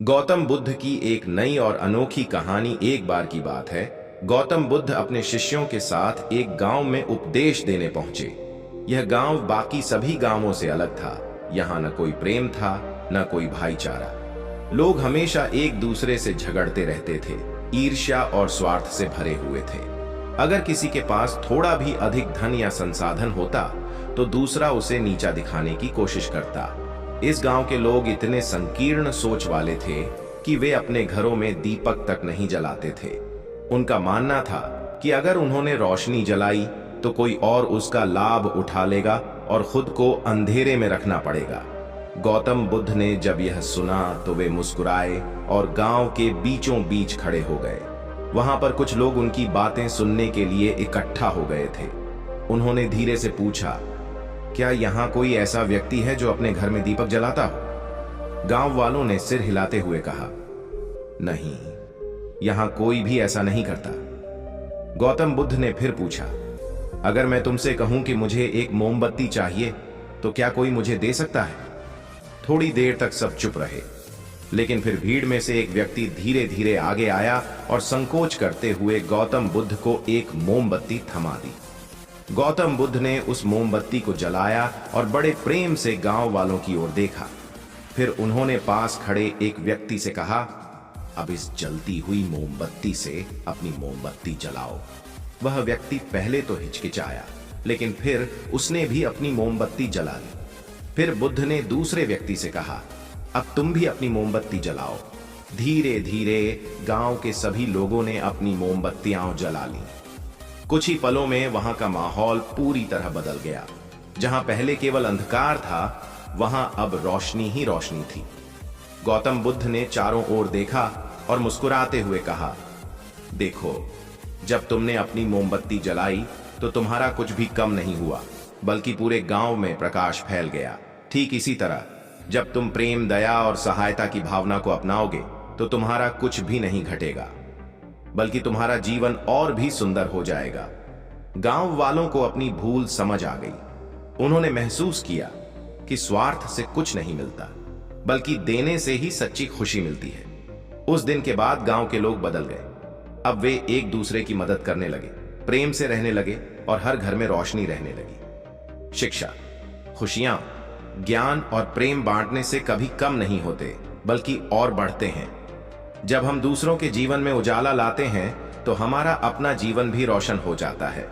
गौतम बुद्ध की एक नई और अनोखी कहानी। एक बार की बात है, गौतम बुद्ध अपने शिष्यों के साथ एक गांव में उपदेश देने पहुंचे। यह गांव बाकी सभी गांवों से अलग था। यहाँ न कोई प्रेम था, न कोई भाईचारा। लोग हमेशा एक दूसरे से झगड़ते रहते थे, ईर्ष्या और स्वार्थ से भरे हुए थे। अगर किसी के पास थोड़ा भी अधिक धन या संसाधन होता, तो दूसरा उसे नीचा दिखाने की कोशिश करता। इस गांव के लोग इतने संकीर्ण सोच वाले थे कि वे अपने घरों में दीपक तक नहीं जलाते थे। उनका मानना था कि अगर उन्होंने रोशनी जलाई तो कोई और उसका लाभ उठा लेगा और खुद को अंधेरे में रखना पड़ेगा। गौतम बुद्ध ने जब यह सुना तो वे मुस्कुराए और गांव के बीचों बीच खड़े हो गए। वहां पर कुछ लोग उनकी बातें सुनने के लिए इकट्ठा हो गए थे। उन्होंने धीरे से पूछा, क्या यहाँ कोई ऐसा व्यक्ति है जो अपने घर में दीपक जलाता हो? गांव वालों ने सिर हिलाते हुए कहा, नहीं, यहाँ कोई भी ऐसा नहीं करता। गौतम बुद्ध ने फिर पूछा, अगर मैं तुमसे कहूं कि मुझे एक मोमबत्ती चाहिए, तो क्या कोई मुझे दे सकता है? थोड़ी देर तक सब चुप रहे, लेकिन फिर भीड़ में से एक व्यक्ति धीरे धीरे आगे आया और संकोच करते हुए गौतम बुद्ध को एक मोमबत्ती थमा दी। गौतम बुद्ध ने उस मोमबत्ती को जलाया और बड़े प्रेम से गांव वालों की ओर देखा। फिर उन्होंने पास खड़े एक व्यक्ति से कहा, अब इस जलती हुई मोमबत्ती से अपनी मोमबत्ती जलाओ। वह व्यक्ति पहले तो हिचकिचाया, लेकिन फिर उसने भी अपनी मोमबत्ती जला ली। फिर बुद्ध ने दूसरे व्यक्ति से कहा, अब तुम भी अपनी मोमबत्ती जलाओ। धीरे धीरे गांव के सभी लोगों ने अपनी मोमबत्तियां जला ली। कुछ ही पलों में वहां का माहौल पूरी तरह बदल गया। जहां पहले केवल अंधकार था, वहां अब रोशनी ही रोशनी थी। गौतम बुद्ध ने चारों ओर देखा और मुस्कुराते हुए कहा, देखो, जब तुमने अपनी मोमबत्ती जलाई तो तुम्हारा कुछ भी कम नहीं हुआ, बल्कि पूरे गांव में प्रकाश फैल गया। ठीक इसी तरह जब तुम प्रेम, दया और सहायता की भावना को अपनाओगे तो तुम्हारा कुछ भी नहीं घटेगा, बल्कि तुम्हारा जीवन और भी सुंदर हो जाएगा। गांव वालों को अपनी भूल समझ आ गई। उन्होंने महसूस किया कि स्वार्थ से कुछ नहीं मिलता, बल्कि देने से ही सच्ची खुशी मिलती है। उस दिन के बाद गांव के लोग बदल गए। अब वे एक दूसरे की मदद करने लगे, प्रेम से रहने लगे और हर घर में रोशनी रहने लगी। शिक्षा, खुशियां, ज्ञान और प्रेम बांटने से कभी कम नहीं होते, बल्कि और बढ़ते हैं। जब हम दूसरों के जीवन में उजाला लाते हैं तो हमारा अपना जीवन भी रोशन हो जाता है।